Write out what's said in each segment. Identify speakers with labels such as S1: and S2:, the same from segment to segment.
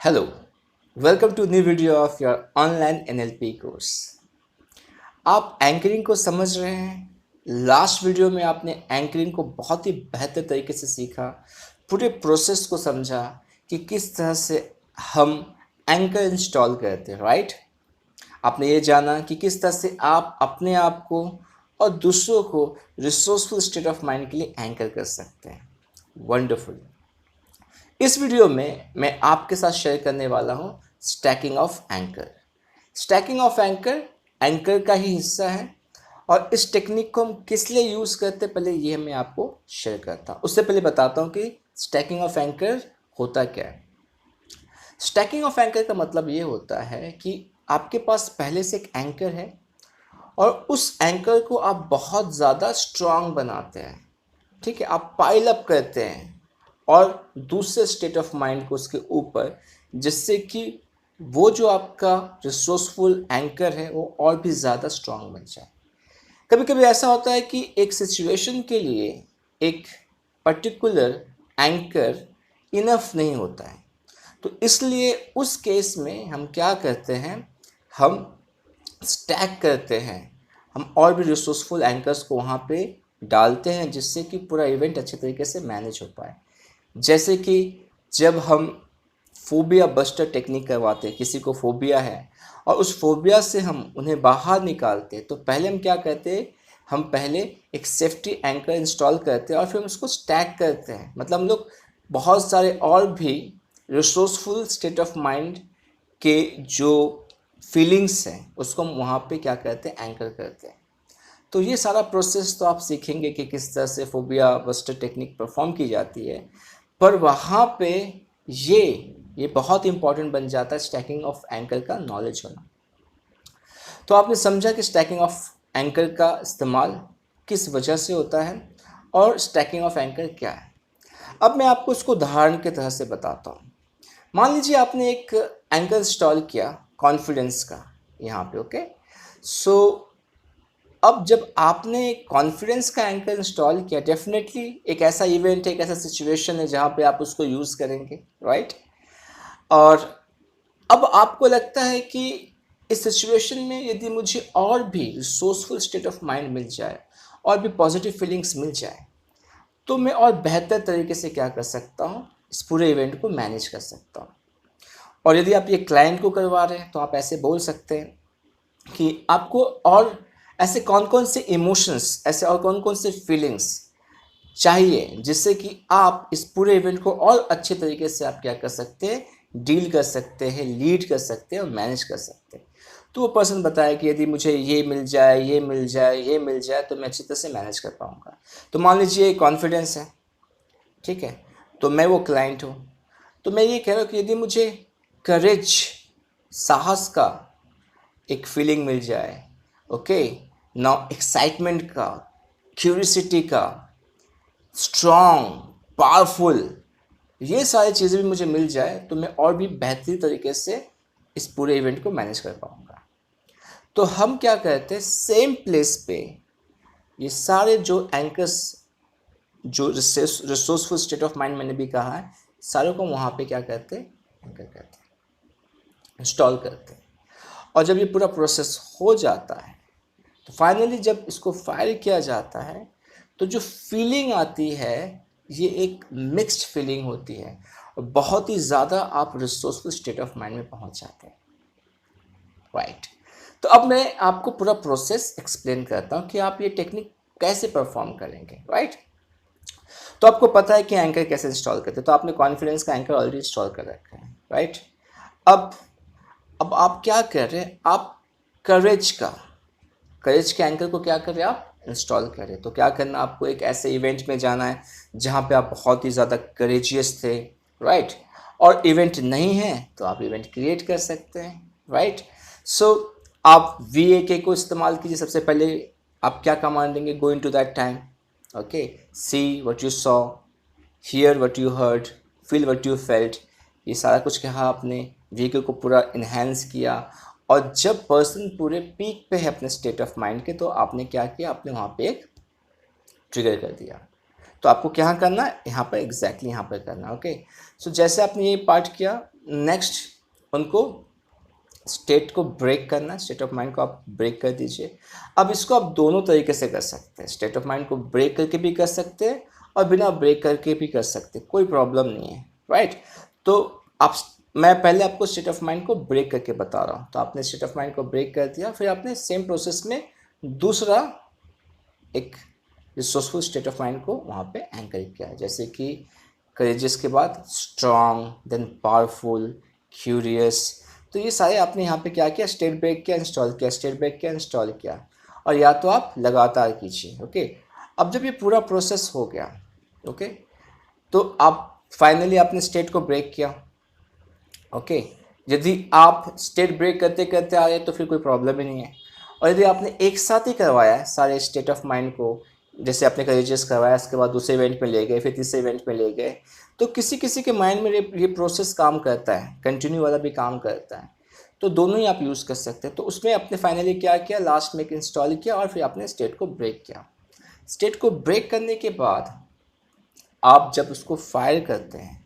S1: Hello, welcome to new video of your online NLP course. आप anchoring को समझ रहे हैं। लास्ट वीडियो में आपने एंकरिंग को बहुत ही बेहतर तरीके से सीखा, पूरे प्रोसेस को समझा कि किस तरह से हम एंकर इंस्टॉल करते हैं, राइट। आपने ये जाना कि किस तरह से आप अपने आप को और दूसरों को रिसोर्सफुल स्टेट ऑफ माइंड के लिए एंकर कर सकते हैं। वंडरफुल। इस वीडियो में मैं आपके साथ शेयर करने वाला हूं stacking of anchor. Stacking of anchor anchor का ही हिस्सा है और इस टेक्निक को हम किस लिए यूज़ करते हैं पहले ये मैं आपको शेयर करता हूँ। उससे पहले बताता हूँ कि स्टैकिंग ऑफ एंकर होता क्या है। स्टैकिंग ऑफ एंकर का मतलब ये होता है कि आपके पास पहले से एक एंकर है और उस एंकर को आप बहुत ज़्यादा स्ट्रांग बनाते हैं, ठीक है। आप पाइल अप करते हैं और दूसरे स्टेट ऑफ माइंड को उसके ऊपर, जिससे कि वो जो आपका रिसोर्सफुल एंकर है वो और भी ज़्यादा स्ट्रांग बन जाए। कभी कभी ऐसा होता है कि एक सिचुएशन के लिए एक पर्टिकुलर एंकर इनफ नहीं होता है, तो इसलिए उस केस में हम क्या करते हैं, हम स्टैक करते हैं, हम और भी रिसोर्सफुल एंकर्स को वहाँ पे डालते हैं, जिससे कि पूरा इवेंट अच्छे तरीके से मैनेज हो पाए। जैसे कि जब हम फोबिया बस्टर टेक्निक करवाते हैं, किसी को फोबिया है और उस फोबिया से हम उन्हें बाहर निकालते हैं, तो पहले हम क्या करते हैं, हम पहले एक सेफ्टी एंकर इंस्टॉल करते हैं और फिर हम उसको स्टैक करते हैं। मतलब हम लोग बहुत सारे और भी रिसोर्सफुल स्टेट ऑफ माइंड के जो फीलिंग्स हैं उसको हम वहाँ पे क्या करते हैं, एंकर करते हैं। तो ये सारा प्रोसेस तो आप सीखेंगे कि किस तरह से फोबिया बस्टर टेक्निक परफॉर्म की जाती है, पर वहाँ पे ये बहुत इंपॉर्टेंट बन जाता है स्टैकिंग ऑफ एंकर का नॉलेज होना। तो आपने समझा कि स्टैकिंग ऑफ एंकर का इस्तेमाल किस वजह से होता है और स्टैकिंग ऑफ एंकर क्या है। अब मैं आपको इसको उदाहरण के तरह से बताता हूँ। मान लीजिए आपने एक एंकर इंस्टॉल किया कॉन्फिडेंस का यहाँ पे, ओके। सो अब जब आपने कॉन्फिडेंस का एंकर इंस्टॉल किया, डेफिनेटली एक ऐसा इवेंट है, एक ऐसा सिचुएशन है जहाँ पे आप उसको यूज़ करेंगे, राइट। और अब आपको लगता है कि इस सिचुएशन में यदि मुझे और भी रिसोर्सफुल स्टेट ऑफ माइंड मिल जाए और भी पॉजिटिव फीलिंग्स मिल जाए, तो मैं और बेहतर तरीके से क्या कर सकता हूँ, इस पूरे इवेंट को मैनेज कर सकता हूँ। और यदि आप ये क्लाइंट को करवा रहे हैं तो आप ऐसे बोल सकते हैं कि आपको और ऐसे कौन कौन से इमोशंस, ऐसे और कौन कौन से फीलिंग्स चाहिए, जिससे कि आप इस पूरे इवेंट को और अच्छे तरीके से आप क्या कर सकते हैं, डील कर सकते हैं, लीड कर सकते हैं और मैनेज कर सकते हैं। तो वो पर्सन बताया कि यदि मुझे ये मिल जाए, ये मिल जाए, ये मिल जाए, तो मैं अच्छी तरह से मैनेज कर पाऊँगा। तो मान लीजिए कॉन्फिडेंस है, ठीक है, तो मैं वो क्लाइंट हूँ। तो मैं ये कह रहा हूँ कि यदि मुझे करेज, साहस का एक फीलिंग मिल जाए, ओके, नाउ एक्साइटमेंट का, क्यूरियोसिटी का, स्ट्रॉन्ग, पावरफुल, ये सारी चीज़ें भी मुझे मिल जाए, तो मैं और भी बेहतरीन तरीके से इस पूरे इवेंट को मैनेज कर पाऊँगा। तो हम क्या करते हैं, सेम प्लेस पे ये सारे जो एंकर्स, जो रिसोर्सफुल स्टेट ऑफ माइंड मैंने भी कहा है, सारों को वहाँ पे क्या करते हैं, एंकर करते हैं, इंस्टॉल करते हैं। और जब ये पूरा प्रोसेस हो जाता है, तो फाइनली जब इसको फायर किया जाता है, तो जो फीलिंग आती है ये एक मिक्स्ड फीलिंग होती है और बहुत ही ज़्यादा आप रिसोर्सफुल स्टेट ऑफ माइंड में पहुंच जाते हैं, राइट। तो अब मैं आपको पूरा प्रोसेस एक्सप्लेन करता हूं कि आप ये टेक्निक कैसे परफॉर्म करेंगे, राइट। तो आपको पता है कि एंकर कैसे इंस्टॉल करते हैं, तो आपने कॉन्फिडेंस का एंकर ऑलरेडी इंस्टॉल कर रखा है, राइट। अब अब आप क्या कर रहे हैं, आप करेज का, करेज के एंकर को क्या करें, आप इंस्टॉल करें। तो क्या करना, आपको एक ऐसे इवेंट में जाना है जहाँ पे आप बहुत ही ज़्यादा करेजियस थे, राइट। और इवेंट नहीं है तो आप इवेंट क्रिएट कर सकते हैं, राइट। सो आप VAK को इस्तेमाल कीजिए। सबसे पहले आप क्या कमांड देंगे, go into that time, okay, see what you saw, here what you heard, feel what you felt. ये सारा कुछ कहा आपने, VAK को पूरा इन्हेंस किया। और जब पर्सन पूरे पीक पे है अपने स्टेट ऑफ माइंड के, तो आपने क्या किया, आपने वहाँ पे एक ट्रिगर कर दिया। तो आपको क्या करना है, यहाँ पर एग्जैक्टली यहाँ पर करना। ओके, सो जैसे आपने ये पार्ट किया, नेक्स्ट उनको स्टेट को ब्रेक करना, स्टेट ऑफ माइंड को आप ब्रेक कर दीजिए। अब इसको आप दोनों तरीके से कर सकते हैं, स्टेट ऑफ माइंड को ब्रेक करके भी कर सकते हैं और बिना ब्रेक करके भी कर सकते हैं, कोई प्रॉब्लम नहीं है, राइट। तो आप, मैं पहले आपको स्टेट ऑफ माइंड को ब्रेक करके बता रहा हूँ। तो आपने स्टेट ऑफ माइंड को ब्रेक कर दिया, फिर आपने सेम प्रोसेस में दूसरा एक रिसोर्सफुल स्टेट ऑफ माइंड को वहाँ पे एंकर किया, जैसे कि करेजियस के बाद स्ट्रॉन्ग, देन पावरफुल, क्यूरियस। तो ये सारे आपने यहाँ पे क्या किया, स्टेट ब्रेक किया, इंस्टॉल किया, स्टेट ब्रेक किया, इंस्टॉल किया, और या तो आप लगातार कीजिए। ओके, अब जब ये पूरा प्रोसेस हो गया, ओके, तो आप फाइनली आपने स्टेट को ब्रेक किया। ओके, यदि आप स्टेट ब्रेक करते करते आ रहे तो फिर कोई प्रॉब्लम ही नहीं है। और यदि आपने एक साथ ही करवाया है सारे स्टेट ऑफ माइंड को, जैसे आपने करेजियस करवाया, उसके बाद दूसरे इवेंट में ले गए, फिर तीसरे इवेंट में ले गए, तो किसी किसी के माइंड में ये प्रोसेस काम करता है, कंटिन्यू वाला भी काम करता है। तो दोनों ही आप यूज़ कर सकते हैं। तो उसमें आपने फाइनली क्या किया, लास्ट में इंस्टॉल किया और फिर आपने स्टेट को ब्रेक किया। स्टेट को ब्रेक करने के बाद आप जब उसको फायर करते हैं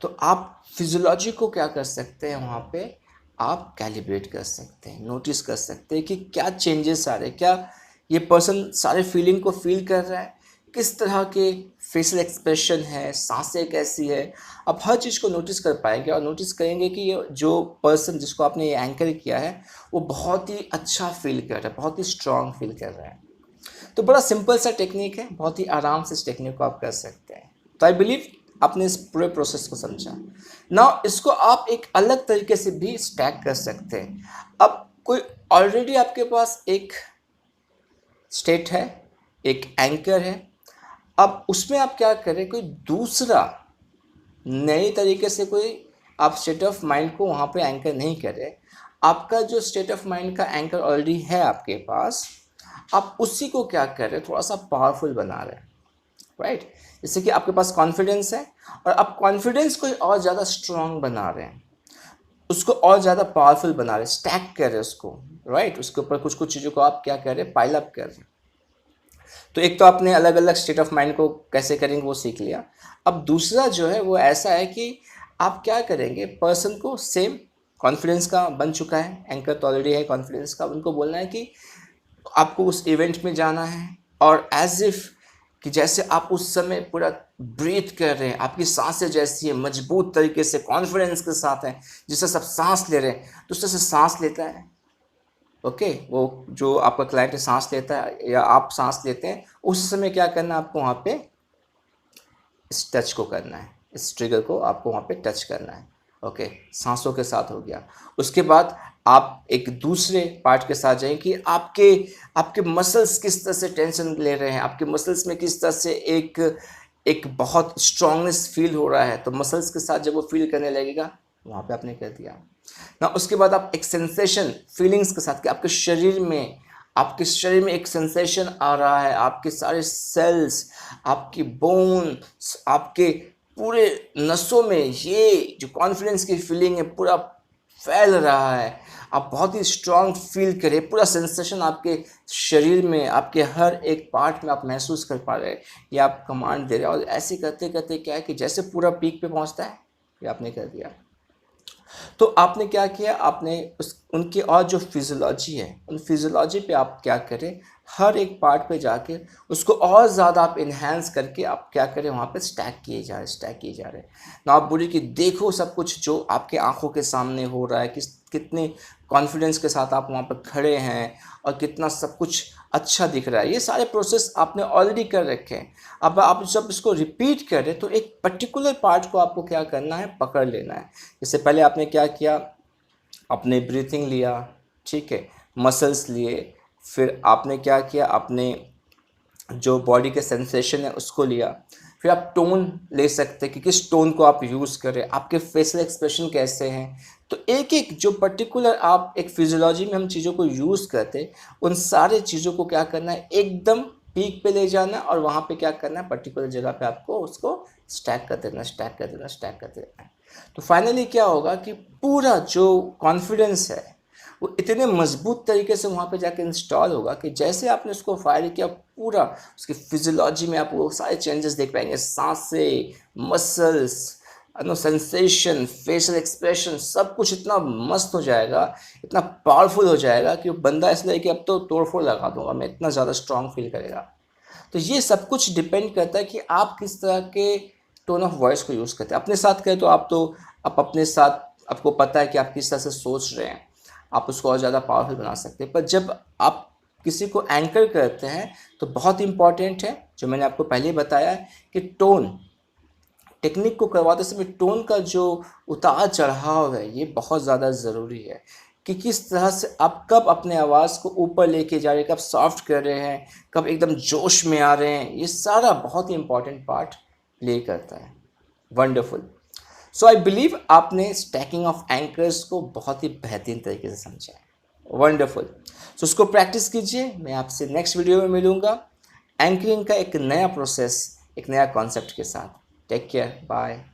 S1: तो आप फिजियोलॉजी को क्या कर सकते हैं, वहाँ पे आप कैलिब्रेट कर सकते हैं, नोटिस कर सकते हैं कि क्या चेंजेस आ रहे हैं, क्या ये पर्सन सारे फीलिंग को फील कर रहा है, किस तरह के फेशियल एक्सप्रेशन है, सांसें कैसी है। आप हर चीज़ को नोटिस कर पाएंगे और नोटिस करेंगे कि ये जो पर्सन जिसको आपने ये एंकर किया है वो बहुत ही अच्छा फील कर रहा है, बहुत ही स्ट्रांग फील कर रहा है। तो बड़ा सिंपल सा टेक्निक है, बहुत ही आराम से इस टेक्निक को आप कर सकते हैं। तो आई बिलीव आपने इस पूरे प्रोसेस को समझा। नाउ इसको आप एक अलग तरीके से भी स्टैक कर सकते हैं। अब कोई ऑलरेडी आपके पास एक स्टेट है, एक एंकर है, अब उसमें आप क्या करें, कोई दूसरा नए तरीके से कोई आप स्टेट ऑफ माइंड को वहाँ पे एंकर नहीं करें। आपका जो स्टेट ऑफ माइंड का एंकर ऑलरेडी है आपके पास, आप उसी को क्या कर रहे हैं, थोड़ा सा पावरफुल बना रहे हैं, राइट। जैसे कि आपके पास कॉन्फिडेंस है और आप कॉन्फिडेंस को और ज़्यादा स्ट्रांग बना रहे हैं, उसको और ज़्यादा पावरफुल बना रहे हैं, स्टैक कर रहे हैं उसको, राइट। उसके ऊपर कुछ कुछ चीज़ों को आप क्या कर रहे हैं, पाइल अप कर रहे हैं। तो एक तो आपने अलग अलग स्टेट ऑफ माइंड को कैसे करेंगे वो सीख लिया। अब दूसरा जो है वो ऐसा है कि आप क्या करेंगे, पर्सन को सेम कॉन्फिडेंस का बन चुका है, एंकर तो ऑलरेडी है कॉन्फिडेंस का, उनको बोलना है कि आपको उस इवेंट में जाना है और एज इफ कि जैसे आप उस समय पूरा ब्रीथ कर रहे हैं, आपकी सांसें जैसी है, मजबूत तरीके से कॉन्फिडेंस के साथ हैं, जिससे सब सांस ले रहे हैं दूसरे से सांस लेता है। ओके, वो जो आपका क्लाइंट सांस लेता है या आप सांस लेते हैं, उस समय क्या करना है आपको, वहाँ पे इस टच को करना है, इस ट्रिगर को आपको वहाँ पे टच करना है। ओके, सांसों के साथ हो गया। उसके बाद आप एक दूसरे पार्ट के साथ जाएं कि आपके आपके मसल्स किस तरह से टेंशन ले रहे हैं, आपके मसल्स में किस तरह से एक बहुत स्ट्रांगनेस फील हो रहा है। तो मसल्स के साथ जब वो फील करने लगेगा, वहाँ पे आपने कर दिया ना। उसके बाद आप एक सेंसेशन फीलिंग्स के साथ कि आपके शरीर में एक सेंसेशन आ रहा है, आपके सारे सेल्स, आपकी बोन, आपके पूरे नसों में ये जो कॉन्फिडेंस की फीलिंग है पूरा फैल रहा है। आप बहुत ही स्ट्रांग फील करें, पूरा सेंसेशन आपके शरीर में, आपके हर एक पार्ट में आप महसूस कर पा रहे हैं, ये आप कमांड दे रहे हैं। और ऐसे करते करते क्या है कि जैसे पूरा पीक पे पहुंचता है, ये आपने कर दिया। तो आपने क्या किया, आपने उनकी और जो फिजियोलॉजी है, उन फिजियोलॉजी पे आप क्या करें, हर एक पार्ट पे जाके उसको और ज़्यादा आप इन्हेंस करके आप क्या करें, वहाँ पे स्टैक किए जा रहे ना। आप बोलिए कि देखो सब कुछ जो आपके आंखों के सामने हो रहा है, कितने कॉन्फिडेंस के साथ आप वहाँ पर खड़े हैं और कितना सब कुछ अच्छा दिख रहा है। ये सारे प्रोसेस आपने ऑलरेडी कर रखे हैं। अब आप जब इसको रिपीट करें तो एक पर्टिकुलर पार्ट को आपको क्या करना है, पकड़ लेना है। जैसे पहले आपने क्या किया, अपने ब्रीथिंग लिया, ठीक है, मसल्स लिए, फिर आपने क्या किया, आपने जो बॉडी के सेंसेशन है उसको लिया, फिर आप टोन ले सकते हैं कि किस टोन को आप यूज़ करें, आपके फेशियल एक्सप्रेशन कैसे हैं। तो एक एक जो पर्टिकुलर आप एक फिजियोलॉजी में हम चीज़ों को यूज़ करते, उन सारे चीज़ों को क्या करना है, एकदम पीक पे ले जाना और वहाँ पे क्या करना है, पर्टिकुलर जगह पे आपको उसको स्टैक कर देना। तो फाइनली क्या होगा कि पूरा जो कॉन्फिडेंस है वो इतने मजबूत तरीके से वहाँ पे जाके इंस्टॉल होगा कि जैसे आपने उसको फायर किया, पूरा उसकी फिजियोलॉजी में आप वो सारे चेंजेस देख पाएंगे, सांसें, मसल्स, सेंसेशन, फेशियल एक्सप्रेशन, सब कुछ इतना मस्त हो जाएगा, इतना पावरफुल हो जाएगा कि वो बंदा ऐसा लगे कि अब तो तोड़फोड़ लगा दूंगा मैं, इतना ज़्यादा स्ट्रांग फील करेगा। तो ये सब कुछ डिपेंड करता है कि आप किस तरह के टोन ऑफ वॉइस को यूज़ करते हैं। अपने साथ करें तो आप अपने साथ, आपको पता है कि आप किस तरह से सोच रहे हैं, आप उसको और ज़्यादा पावरफुल बना सकते हैं। पर जब आप किसी को एंकर करते हैं तो बहुत इंपॉर्टेंट है, जो मैंने आपको पहले बताया है, कि टोन टेक्निक को करवाते समय टोन का जो उतार चढ़ाव है ये बहुत ज़्यादा ज़रूरी है, कि किस तरह से आप कब अपने आवाज़ को ऊपर लेके जा रहे हैं, कब सॉफ्ट कर रहे हैं, कब एकदम जोश में आ रहे हैं, ये सारा बहुत ही इंपॉर्टेंट पार्ट प्ले करता है। वंडरफुल। सो आई बिलीव आपने स्टैकिंग ऑफ एंकर्स को बहुत ही बेहतरीन तरीके से समझा है। वंडरफुल। सो उसको प्रैक्टिस कीजिए। मैं आपसे नेक्स्ट वीडियो में मिलूंगा एंकरिंग का एक नया प्रोसेस, एक नया कॉन्सेप्ट के साथ। Take care, bye.